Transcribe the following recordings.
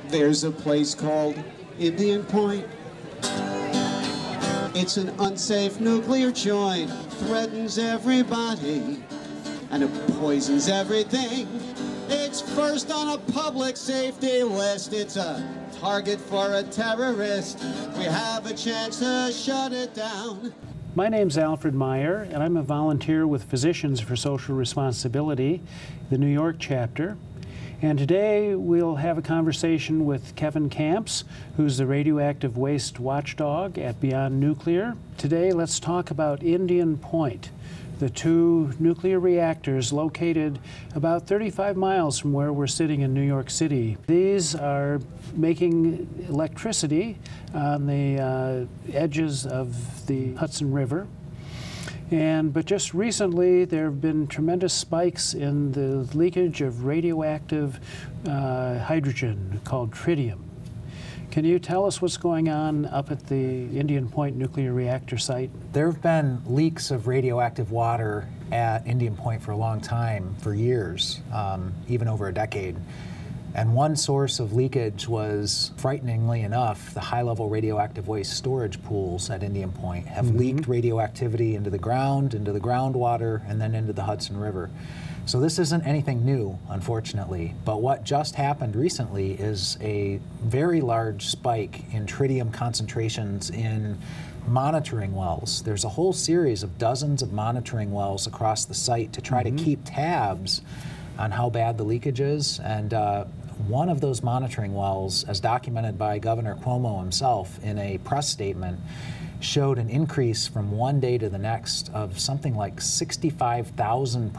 There's a place called Indian Point. It's an unsafe nuclear joint, threatens everybody, and it poisons everything. It's first on a public safety list. It's a target for a terrorist. We have a chance to shut it down. My name's Alfred Meyer, and I'm a volunteer with Physicians for Social Responsibility, the New York chapter. And today we'll have a conversation with Kevin Kamps, who's the radioactive waste watchdog at Beyond Nuclear. Today let's talk about Indian Point, the two nuclear reactors located about 35 miles from where we're sitting in New York City. These are making electricity on the edges of the Hudson River. But just recently, there have been tremendous spikes in the leakage of radioactive hydrogen called tritium. Can you tell us what's going on up at the Indian Point nuclear reactor site? There have been leaks of radioactive water at Indian Point for a long time, for years, even over a decade. And one source of leakage was, frighteningly enough, the high-level radioactive waste storage pools at Indian Point have leaked radioactivity into the groundwater, and then into the Hudson River. So this isn't anything new, unfortunately, but what just happened recently is a very large spike in tritium concentrations in monitoring wells. There's a whole series of dozens of monitoring wells across the site to try to keep tabs on how bad the leakage is, and one of those monitoring wells, as documented by Governor Cuomo himself in a press statement, showed an increase from one day to the next of something like 65,000% in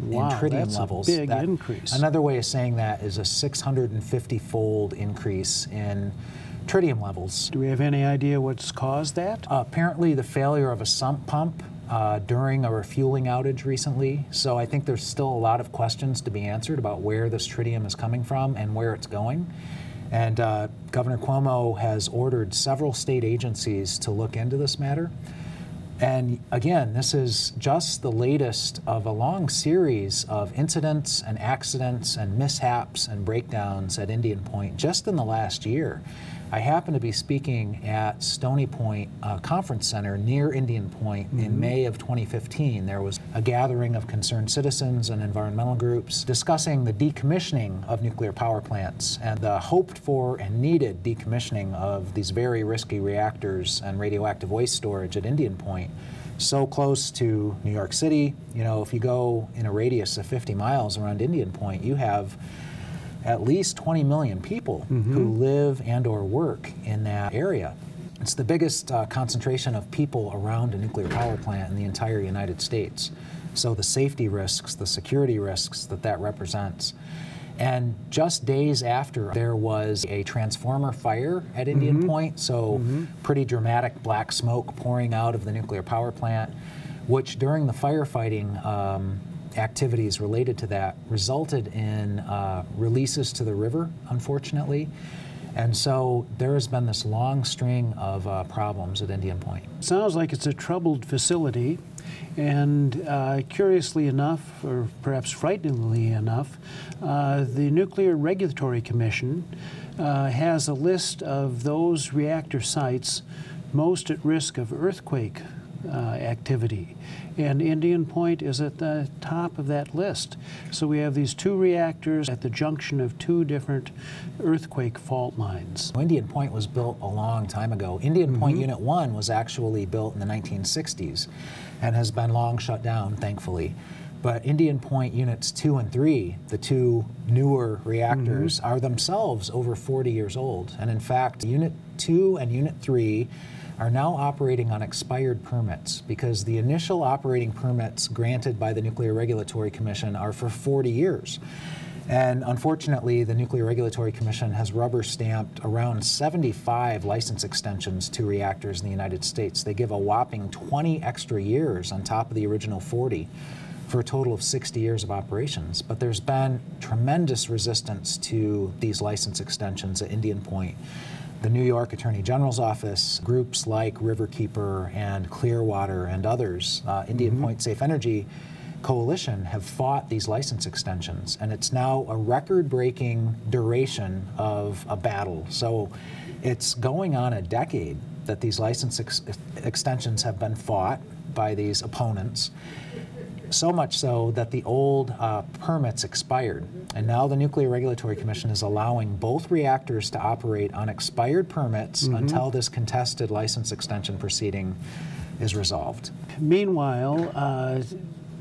tritium levels. That's a big increase. Another way of saying that is a 650-fold increase in tritium levels. Do we have any idea what's caused that? Apparently the failure of a sump pump during a refueling outage recently. So I think there's still a lot of questions to be answered about where this tritium is coming from and where it's going. And Governor Cuomo has ordered several state agencies to look into this matter. And again, this is just the latest of a long series of incidents and accidents and mishaps and breakdowns at Indian Point just in the last year. I happened to be speaking at Stony Point Conference Center near Indian Point in May of 2015. There was a gathering of concerned citizens and environmental groups discussing the decommissioning of nuclear power plants and the hoped for and needed decommissioning of these very risky reactors and radioactive waste storage at Indian Point, so close to New York City. You know, if you go in a radius of 50 miles around Indian Point, you have at least 20 million people who live and or work in that area. It's the biggest concentration of people around a nuclear power plant in the entire United States. So the safety risks, the security risks that represents. And just days after, there was a transformer fire at Indian Point, so pretty dramatic black smoke pouring out of the nuclear power plant, which during the firefighting activities related to that resulted in releases to the river, unfortunately. And so there has been this long string of problems at Indian Point. Sounds like it's a troubled facility, and curiously enough, or perhaps frighteningly enough, the Nuclear Regulatory Commission has a list of those reactor sites most at risk of earthquake activity. And Indian Point is at the top of that list. So we have these two reactors at the junction of two different earthquake fault lines. Indian Point was built a long time ago. Indian Point Unit 1 was actually built in the 1960s and has been long shut down, thankfully. But Indian Point Units 2 and 3, the two newer reactors, are themselves over 40 years old. And in fact, Unit 2 and Unit 3 are now operating on expired permits because the initial operating permits granted by the Nuclear Regulatory Commission are for 40 years. And unfortunately, the Nuclear Regulatory Commission has rubber-stamped around 75 license extensions to reactors in the United States. They give a whopping 20 extra years on top of the original 40 for a total of 60 years of operations. But there's been tremendous resistance to these license extensions at Indian Point. The New York Attorney General's office, groups like Riverkeeper and Clearwater and others, Indian Point Safe Energy, coalition have fought these license extensions, and it's now a record-breaking duration of a battle. So it's going on a decade that these license extensions have been fought by these opponents, so much so that the old permits expired. And now the Nuclear Regulatory Commission is allowing both reactors to operate on expired permits until this contested license extension proceeding is resolved. Meanwhile,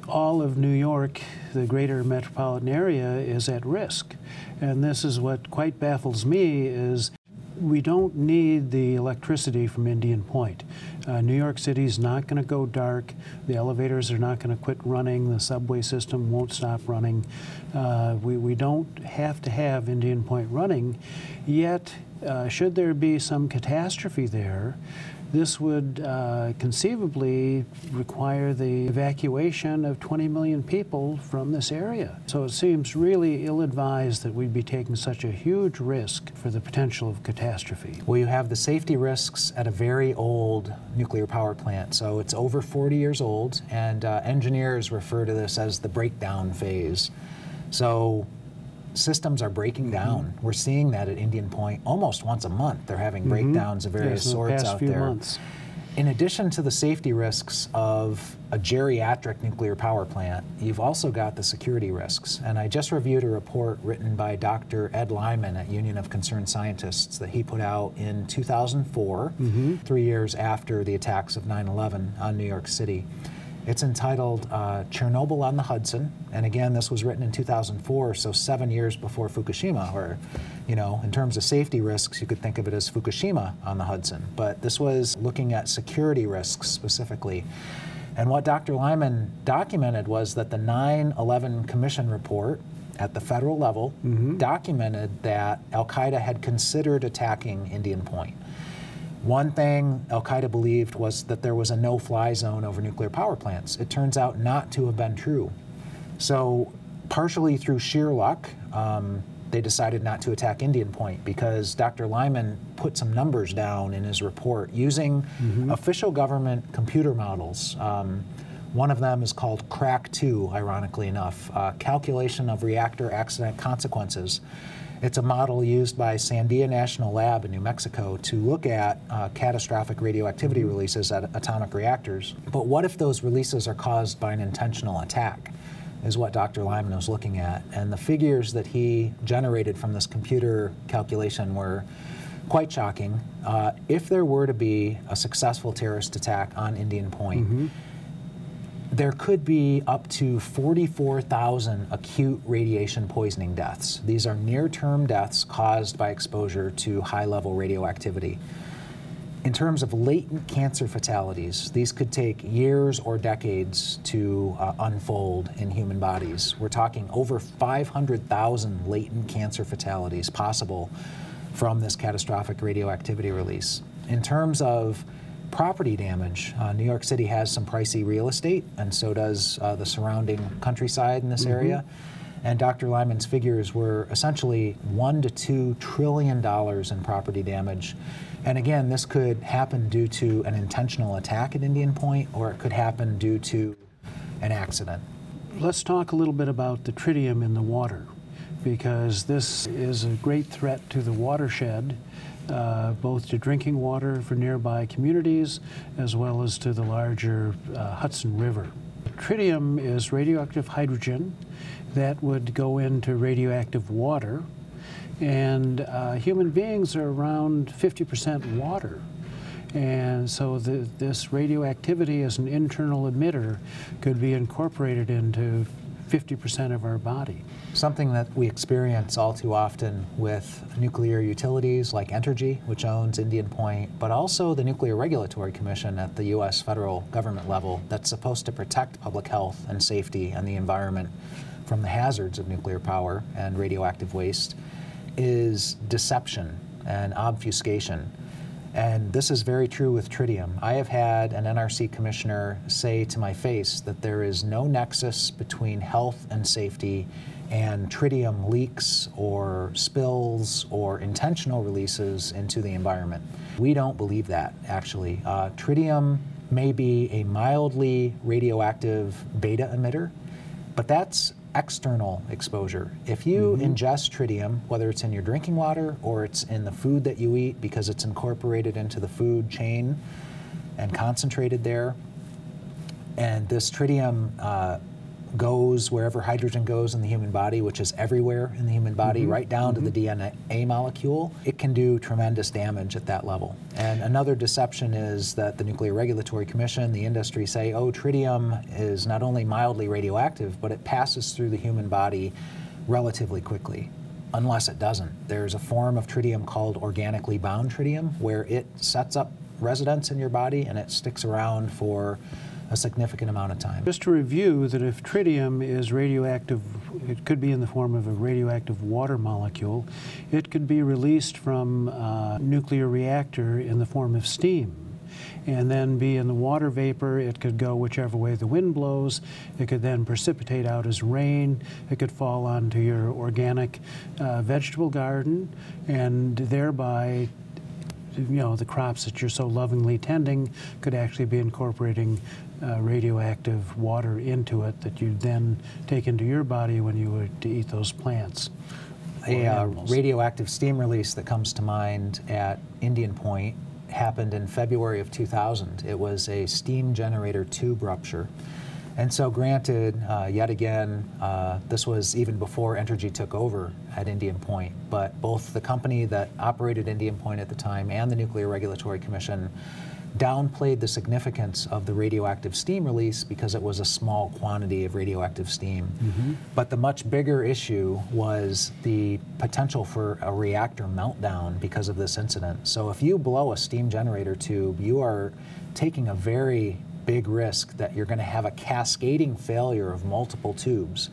all of New York, the greater metropolitan area, is at risk. And this is what quite baffles me is we don't need the electricity from Indian Point. New York City's not going to go dark. The elevators are not going to quit running. The subway system won't stop running. We don't have to have Indian Point running. Yet, should there be some catastrophe there, this would conceivably require the evacuation of 20 million people from this area. So it seems really ill-advised that we'd be taking such a huge risk for the potential of catastrophe. Well, you have the safety risks at a very old nuclear power plant. So it's over 40 years old, and engineers refer to this as the breakdown phase. So systems are breaking down. We're seeing that at Indian Point almost once a month. They're having breakdowns of various sorts out there. Months. In addition to the safety risks of a geriatric nuclear power plant, you've also got the security risks. And I just reviewed a report written by Dr. Ed Lyman at Union of Concerned Scientists that he put out in 2004, 3 years after the attacks of 9/11 on New York City. It's entitled Chernobyl on the Hudson, and again, this was written in 2004, so 7 years before Fukushima, or, you know, in terms of safety risks, you could think of it as Fukushima on the Hudson, but this was looking at security risks specifically. And what Dr. Lyman documented was that the 9/11 Commission report at the federal level documented that Al-Qaeda had considered attacking Indian Point. One thing Al-Qaeda believed was that there was a no-fly zone over nuclear power plants. It turns out not to have been true. So partially through sheer luck, they decided not to attack Indian Point because Dr. Lyman put some numbers down in his report using official government computer models. One of them is called CRAC-2, ironically enough, Calculation of Reactor Accident Consequences. It's a model used by Sandia National Lab in New Mexico to look at catastrophic radioactivity releases at atomic reactors. But what if those releases are caused by an intentional attack, is what Dr. Lyman was looking at. And the figures that he generated from this computer calculation were quite shocking. If there were to be a successful terrorist attack on Indian Point, there could be up to 44,000 acute radiation poisoning deaths. These are near-term deaths caused by exposure to high-level radioactivity. In terms of latent cancer fatalities, these could take years or decades to unfold in human bodies. We're talking over 500,000 latent cancer fatalities possible from this catastrophic radioactivity release. In terms of property damage, New York City has some pricey real estate, and so does the surrounding countryside in this area. And Dr. Lyman's figures were essentially $1 to $2 trillion in property damage. And again, this could happen due to an intentional attack at Indian Point, or it could happen due to an accident. Let's talk a little bit about the tritium in the water, because this is a great threat to the watershed, both to drinking water for nearby communities as well as to the larger Hudson River. Tritium is radioactive hydrogen that would go into radioactive water, and human beings are around 50% water. And so this radioactivity as an internal emitter could be incorporated into 50% of our body. Something that we experience all too often with nuclear utilities like Entergy, which owns Indian Point, but also the Nuclear Regulatory Commission at the U.S. federal government level that's supposed to protect public health and safety and the environment from the hazards of nuclear power and radioactive waste, is deception and obfuscation. And this is very true with tritium. I have had an NRC commissioner say to my face that there is no nexus between health and safety and tritium leaks or spills or intentional releases into the environment. We don't believe that, actually. Tritium may be a mildly radioactive beta emitter. But that's external exposure. If you ingest tritium, whether it's in your drinking water or it's in the food that you eat because it's incorporated into the food chain and concentrated there, and this tritium goes wherever hydrogen goes in the human body, which is everywhere in the human body, right down to the DNA molecule, it can do tremendous damage at that level. And another deception is that the Nuclear Regulatory Commission, the industry say, oh, tritium is not only mildly radioactive, but it passes through the human body relatively quickly. Unless it doesn't. There's a form of tritium called organically bound tritium, where it sets up residence in your body and it sticks around for a significant amount of time. Just to review that if tritium is radioactive, it could be in the form of a radioactive water molecule. It could be released from a nuclear reactor in the form of steam, and then be in the water vapor. It could go whichever way the wind blows. It could then precipitate out as rain. It could fall onto your organic vegetable garden, and thereby, you know, the crops that you're so lovingly tending could actually be incorporating radioactive water into it that you then take into your body when you were to eat those plants. A radioactive steam release that comes to mind at Indian Point happened in February of 2000. It was a steam generator tube rupture. And so granted, yet again, this was even before Entergy took over at Indian Point, but both the company that operated Indian Point at the time and the Nuclear Regulatory Commission downplayed the significance of the radioactive steam release because it was a small quantity of radioactive steam. But the much bigger issue was the potential for a reactor meltdown because of this incident. So if you blow a steam generator tube, you are taking a very big risk that you're going to have a cascading failure of multiple tubes.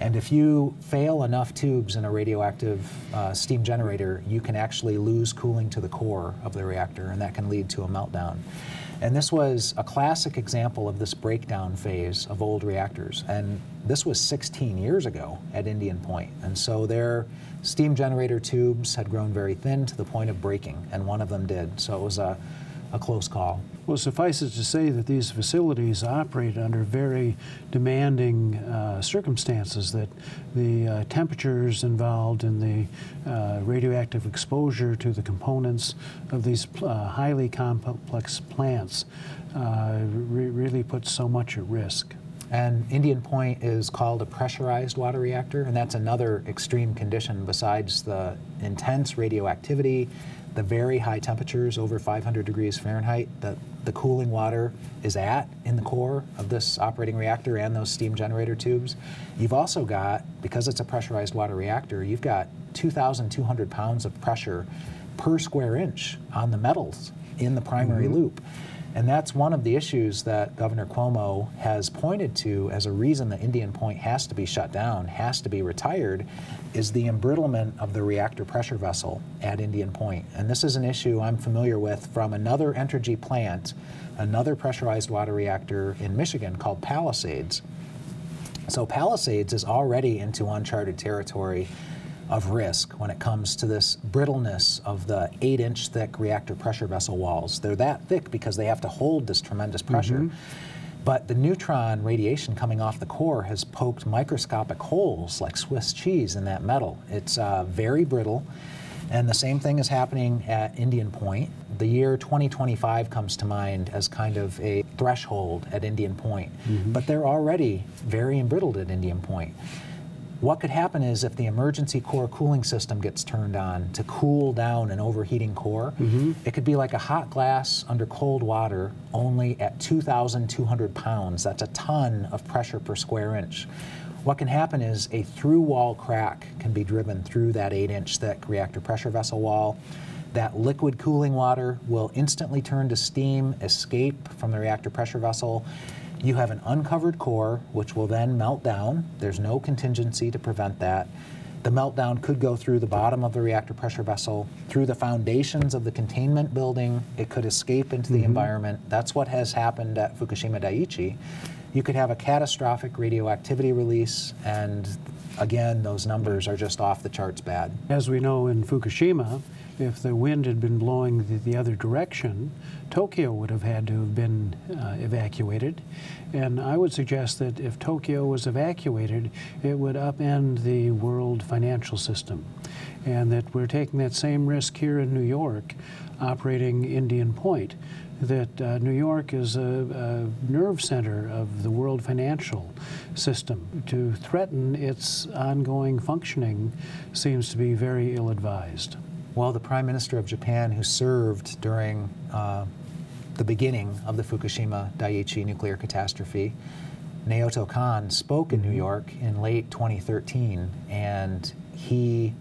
And if you fail enough tubes in a radioactive steam generator, you can actually lose cooling to the core of the reactor, and that can lead to a meltdown. And this was a classic example of this breakdown phase of old reactors. And this was 16 years ago at Indian Point. And so their steam generator tubes had grown very thin to the point of breaking, and one of them did. So it was a close call. Well, suffice it to say that these facilities operate under very demanding circumstances, that the temperatures involved in the radioactive exposure to the components of these highly complex plants really puts so much at risk. And Indian Point is called a pressurized water reactor, and that's another extreme condition besides the intense radioactivity, the very high temperatures, over 500 degrees Fahrenheit, that the cooling water is at in the core of this operating reactor and those steam generator tubes. You've also got, because it's a pressurized water reactor, you've got 2,200 pounds of pressure per square inch on the metals in the primary loop. And that's one of the issues that Governor Cuomo has pointed to as a reason that Indian Point has to be shut down, has to be retired, is the embrittlement of the reactor pressure vessel at Indian Point. And this is an issue I'm familiar with from another Entergy plant, another pressurized water reactor in Michigan called Palisades. So Palisades is already into uncharted territory of risk when it comes to this brittleness of the 8-inch thick reactor pressure vessel walls. They're that thick because they have to hold this tremendous pressure. But the neutron radiation coming off the core has poked microscopic holes like Swiss cheese in that metal. It's very brittle, and the same thing is happening at Indian Point. The year 2025 comes to mind as kind of a threshold at Indian Point, but they're already very embrittled at Indian Point. What could happen is if the emergency core cooling system gets turned on to cool down an overheating core, it could be like a hot glass under cold water, only at 2,200 pounds. That's a ton of pressure per square inch. What can happen is a through-wall crack can be driven through that 8-inch thick reactor pressure vessel wall. That liquid cooling water will instantly turn to steam, escape from the reactor pressure vessel. You have an uncovered core, which will then melt down. There's no contingency to prevent that. The meltdown could go through the bottom of the reactor pressure vessel, through the foundations of the containment building. It could escape into the environment. That's what has happened at Fukushima Daiichi. You could have a catastrophic radioactivity release, and again, those numbers are just off the charts bad. As we know in Fukushima, if the wind had been blowing the other direction, Tokyo would have had to have been evacuated. And I would suggest that if Tokyo was evacuated, it would upend the world financial system. And that we're taking that same risk here in New York, operating Indian Point, that New York is a nerve center of the world financial system. To threaten its ongoing functioning seems to be very ill-advised. Well, the Prime Minister of Japan, who served during the beginning of the Fukushima Daiichi nuclear catastrophe, Naoto Kan, spoke in New York in late 2013, and he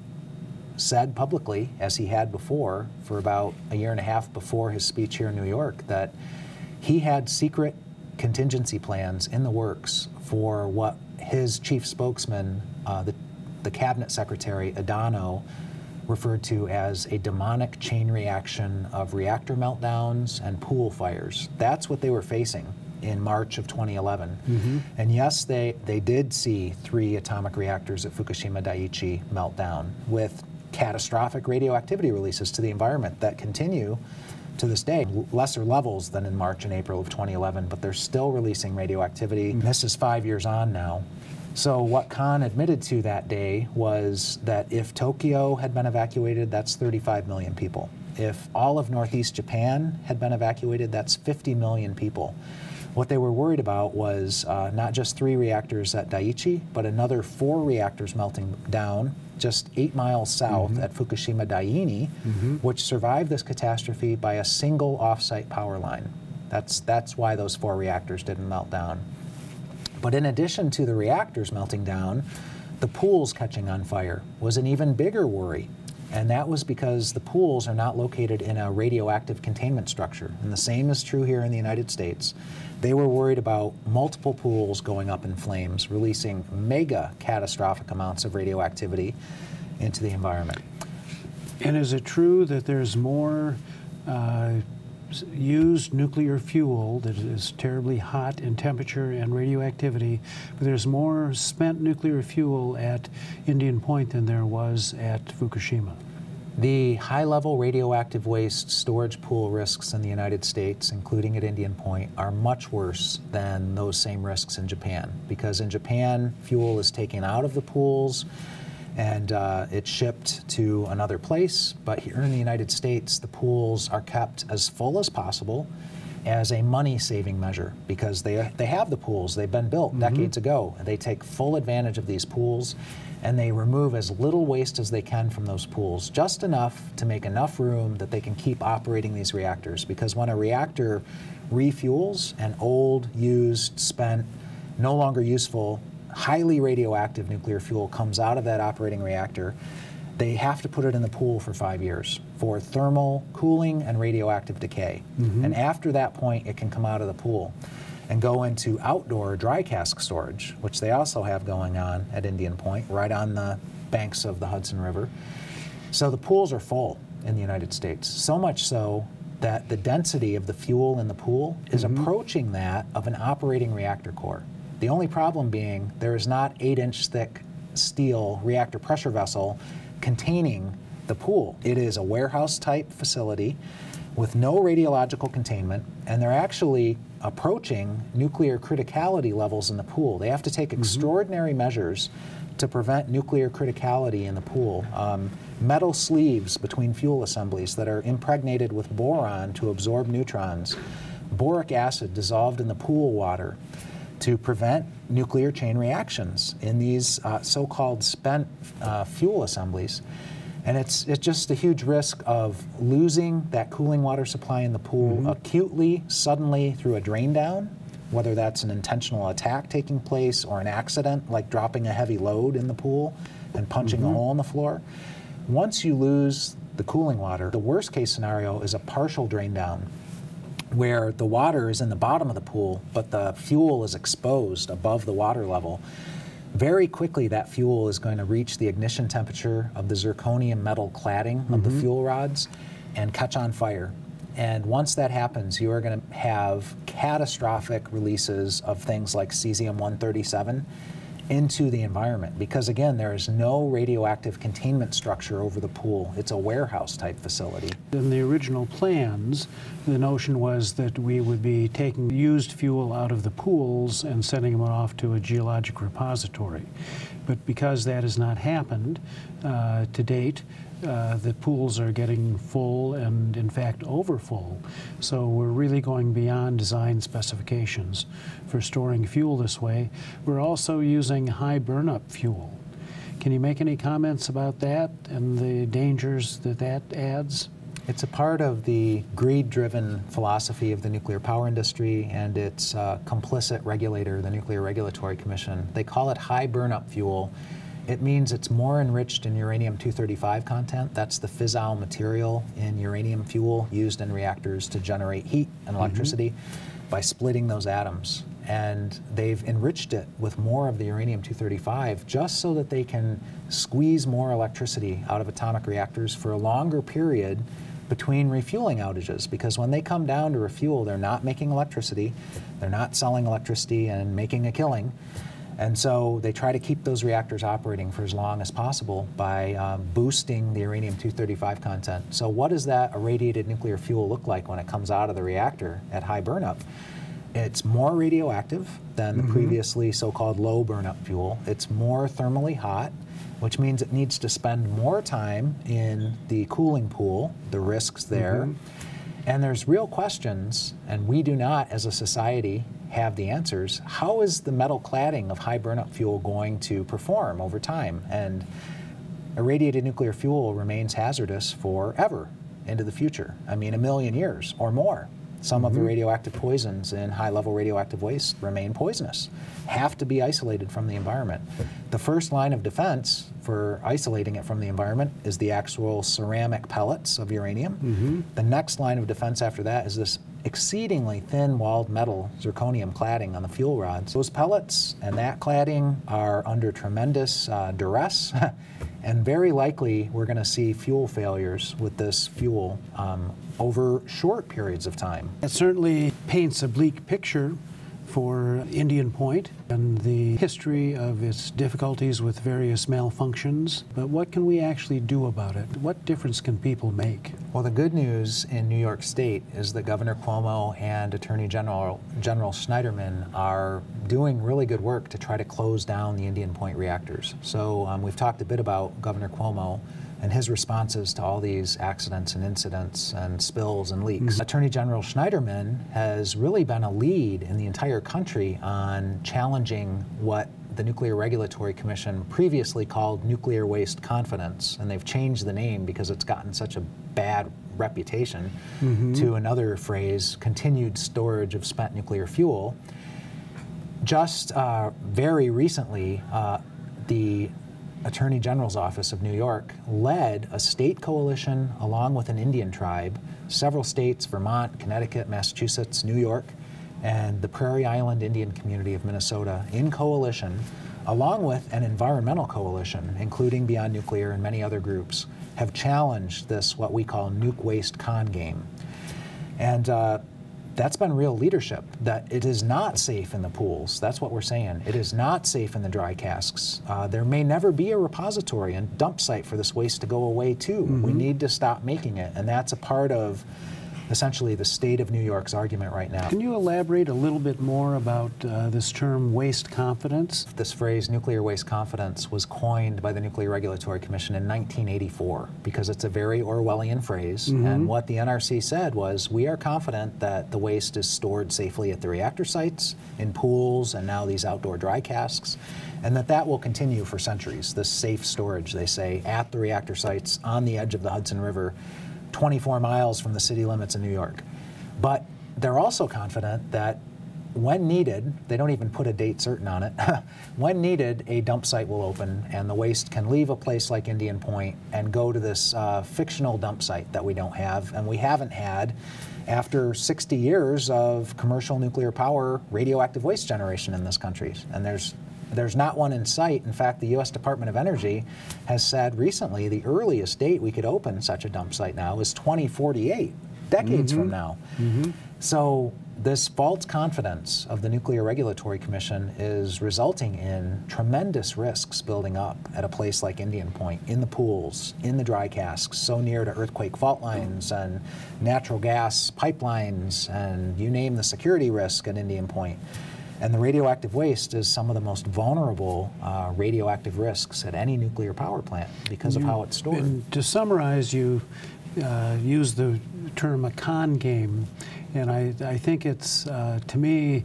said publicly, as he had before, for about a year and a half before his speech here in New York, that he had secret contingency plans in the works for what his chief spokesman, the cabinet secretary, Adano, referred to as a demonic chain reaction of reactor meltdowns and pool fires. That's what they were facing in March of 2011. And yes, they did see 3 atomic reactors at Fukushima Daiichi melt down with catastrophic radioactivity releases to the environment that continue to this day. Lesser levels than in March and April of 2011, but they're still releasing radioactivity. This is 5 years on now. So what Kan admitted to that day was that if Tokyo had been evacuated, that's 35 million people. If all of Northeast Japan had been evacuated, that's 50 million people. What they were worried about was not just 3 reactors at Daiichi, but another 4 reactors melting down just 8 miles south at Fukushima Daini, which survived this catastrophe by a single off-site power line. That's why those 4 reactors didn't melt down. But in addition to the reactors melting down, the pools catching on fire was an even bigger worry. And that was because the pools are not located in a radioactive containment structure. And the same is true here in the United States. They were worried about multiple pools going up in flames, releasing mega catastrophic amounts of radioactivity into the environment. And is it true that there's more used nuclear fuel that is terribly hot in temperature and radioactivity, but there's more spent nuclear fuel at Indian Point than there was at Fukushima? The high-level radioactive waste storage pool risks in the United States, including at Indian Point, are much worse than those same risks in Japan, because in Japan, fuel is taken out of the pools and it's shipped to another place. But here in the United States, the pools are kept as full as possible as a money-saving measure, because they have the pools. They've been built decades ago. And they take full advantage of these pools, and they remove as little waste as they can from those pools, just enough to make enough room that they can keep operating these reactors. Because when a reactor refuels, an old, used, spent, no longer useful, highly radioactive nuclear fuel comes out of that operating reactor, they have to put it in the pool for 5 years for thermal cooling and radioactive decay. And after that point, it can come out of the pool and go into outdoor dry cask storage, which they also have going on at Indian Point, right on the banks of the Hudson River. So the pools are full in the United States, so much so that the density of the fuel in the pool is approaching that of an operating reactor core. The only problem being there is not 8-inch thick steel reactor pressure vessel containing the pool. It is a warehouse-type facility with no radiological containment, and they're actually approaching nuclear criticality levels in the pool. They have to take extraordinary measures to prevent nuclear criticality in the pool. Metal sleeves between fuel assemblies that are impregnated with boron to absorb neutrons, boric acid dissolved in the pool water to prevent nuclear chain reactions in these so-called spent fuel assemblies. And it's just a huge risk of losing that cooling water supply in the pool acutely, suddenly through a drain down, whether that's an intentional attack taking place or an accident like dropping a heavy load in the pool and punching a hole in the floor. Once you lose the cooling water, the worst case scenario is a partial drain down, where the water is in the bottom of the pool, but the fuel is exposed above the water level. Very quickly, that fuel is going to reach the ignition temperature of the zirconium metal cladding of the fuel rods and catch on fire. And once that happens, you are going to have catastrophic releases of things like cesium-137 into the environment, because again, there is no radioactive containment structure over the pool. It's a warehouse type facility. In the original plans, the notion was that we would be taking used fuel out of the pools and sending them off to a geologic repository. But because that has not happened to date, the pools are getting full and, in fact, overfull. So we're really going beyond design specifications for storing fuel this way. We're also using high burn-up fuel. Can you make any comments about that and the dangers that that adds? It's a part of the greed-driven philosophy of the nuclear power industry and its complicit regulator, the Nuclear Regulatory Commission. They call it high burn-up fuel. It means it's more enriched in uranium-235 content. That's the fissile material in uranium fuel used in reactors to generate heat and electricity by splitting those atoms. And they've enriched it with more of the uranium-235 just so that they can squeeze more electricity out of atomic reactors for a longer period between refueling outages, because when they come down to refuel, they're not making electricity, they're not selling electricity and making a killing. And so they try to keep those reactors operating for as long as possible by boosting the uranium-235 content. So what does that irradiated nuclear fuel look like when it comes out of the reactor at high burnup? It's more radioactive than the previously so-called low burnup fuel. It's more thermally hot, which means it needs to spend more time in the cooling pool, the risks there. And there's real questions, and we do not, as a society, have the answers. How is the metal cladding of high burnup fuel going to perform over time? And irradiated nuclear fuel remains hazardous forever into the future. I mean, 1 million years or more. Some of the radioactive poisons in high-level radioactive waste remain poisonous, have to be isolated from the environment. The first line of defense for isolating it from the environment is the actual ceramic pellets of uranium. The next line of defense after that is this exceedingly thin-walled metal zirconium cladding on the fuel rods. Those pellets and that cladding are under tremendous duress, and very likely we're going to see fuel failures with this fuel over short periods of time. It certainly paints a bleak picture for Indian Point and the history of its difficulties with various malfunctions. But what can we actually do about it? What difference can people make? Well, the good news in New York State is that Governor Cuomo and Attorney General Schneiderman are doing really good work to try to close down the Indian Point reactors. So we've talked a bit about Governor Cuomo and his responses to all these accidents and incidents and spills and leaks. Attorney General Schneiderman has really been a lead in the entire country on challenging what the Nuclear Regulatory Commission previously called nuclear waste confidence, and they've changed the name because it's gotten such a bad reputation to another phrase, continued storage of spent nuclear fuel. Just very recently, the Attorney General's Office of New York led a state coalition along with an Indian tribe, several states, Vermont, Connecticut, Massachusetts, New York, and the Prairie Island Indian community of Minnesota in coalition, along with an environmental coalition, including Beyond Nuclear and many other groups, have challenged this, what we call nuke waste con game. And that's been real leadership, that it is not safe in the pools. That's what we're saying. It is not safe in the dry casks. There may never be a repository and dump site for this waste to go away to. We need to stop making it, and that's a part of essentially the state of New York's argument right now. Can you elaborate a little bit more about this term waste confidence? This phrase, nuclear waste confidence, was coined by the Nuclear Regulatory Commission in 1984 because it's a very Orwellian phrase. And what the NRC said was, we are confident that the waste is stored safely at the reactor sites, in pools, and now these outdoor dry casks, and that will continue for centuries. This safe storage, they say, at the reactor sites on the edge of the Hudson River, 24 miles from the city limits in New York. But they're also confident that when needed, they don't even put a date certain on it, when needed, a dump site will open and the waste can leave a place like Indian Point and go to this fictional dump site that we don't have, and we haven't had after 60 years of commercial nuclear power radioactive waste generation in this country. And there's not one in sight. In fact, the U.S. Department of Energy has said recently the earliest date we could open such a dump site now is 2048. decades from now. So this false confidence of the Nuclear Regulatory Commission is resulting in tremendous risks building up at a place like Indian Point, in the pools, in the dry casks, so near to earthquake fault lines and natural gas pipelines, and you name the security risk at Indian Point. And the radioactive waste is some of the most vulnerable radioactive risks at any nuclear power plant because of how it's stored. And to summarize, you use the term a con game, and I think it's, to me,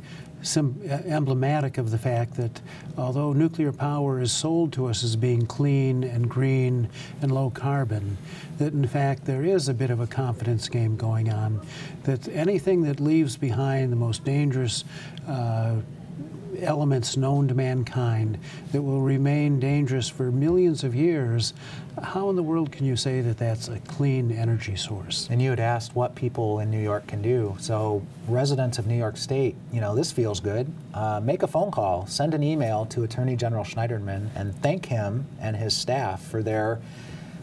emblematic of the fact that although nuclear power is sold to us as being clean and green and low carbon, that in fact there is a bit of a confidence game going on, that anything that leaves behind the most dangerous elements known to mankind that will remain dangerous for millions of years, how in the world can you say that that's a clean energy source? And you had asked what people in New York can do. So residents of New York State, you know, this feels good. Make a phone call, send an email to Attorney General Schneiderman and thank him and his staff for their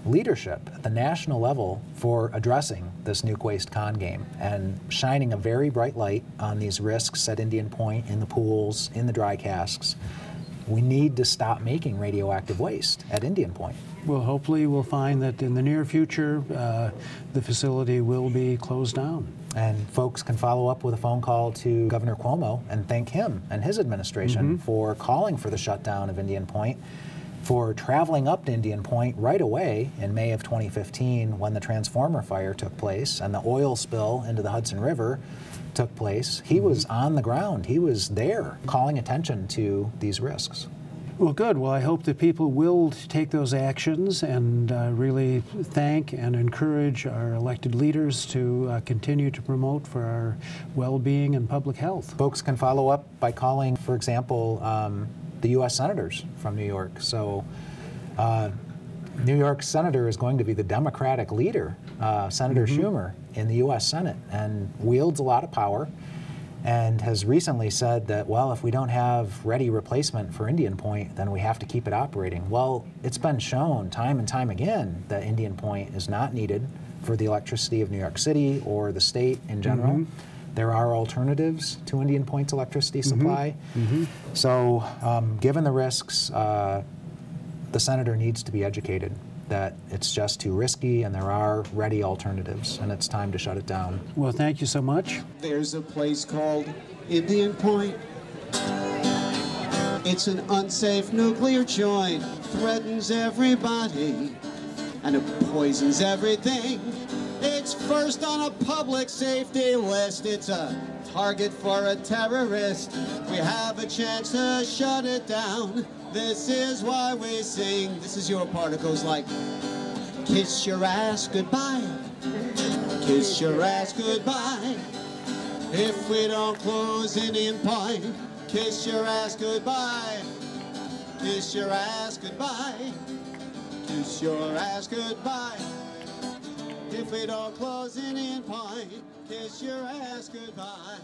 leadership at the national level for addressing this nuke waste con game and shining a very bright light on these risks at Indian Point, in the pools, in the dry casks. We need to stop making radioactive waste at Indian Point. Well, hopefully we'll find that in the near future the facility will be closed down. And folks can follow up with a phone call to Governor Cuomo and thank him and his administration for calling for the shutdown of Indian Point, for traveling up to Indian Point right away in May of 2015 when the transformer fire took place and the oil spill into the Hudson River took place. He was on the ground. He was there calling attention to these risks. Well, good. Well, I hope that people will take those actions and really thank and encourage our elected leaders to continue to promote for our well-being and public health. Folks can follow up by calling, for example, the U.S. senators from New York. So New York senator is going to be the Democratic leader, Senator Schumer, in the U.S. Senate, and wields a lot of power, and has recently said that, well, if we don't have ready replacement for Indian Point, then we have to keep it operating. Well, it's been shown time and time again that Indian Point is not needed for the electricity of New York City or the state in general. There are alternatives to Indian Point's electricity supply. So given the risks, the senator needs to be educated that it's just too risky and there are ready alternatives and it's time to shut it down. Well, thank you so much. There's a place called Indian Point. It's an unsafe nuclear joint, threatens everybody, and it poisons everything. It's first on a public safety list. It's a target for a terrorist. We have a chance to shut it down. This is why we sing. This is your part. It goes like, kiss your ass goodbye. Kiss your ass goodbye. If we don't close Indian Point, kiss your ass goodbye. Kiss your ass goodbye. Kiss your ass goodbye. If we don't close Indian Point, kiss your ass goodbye.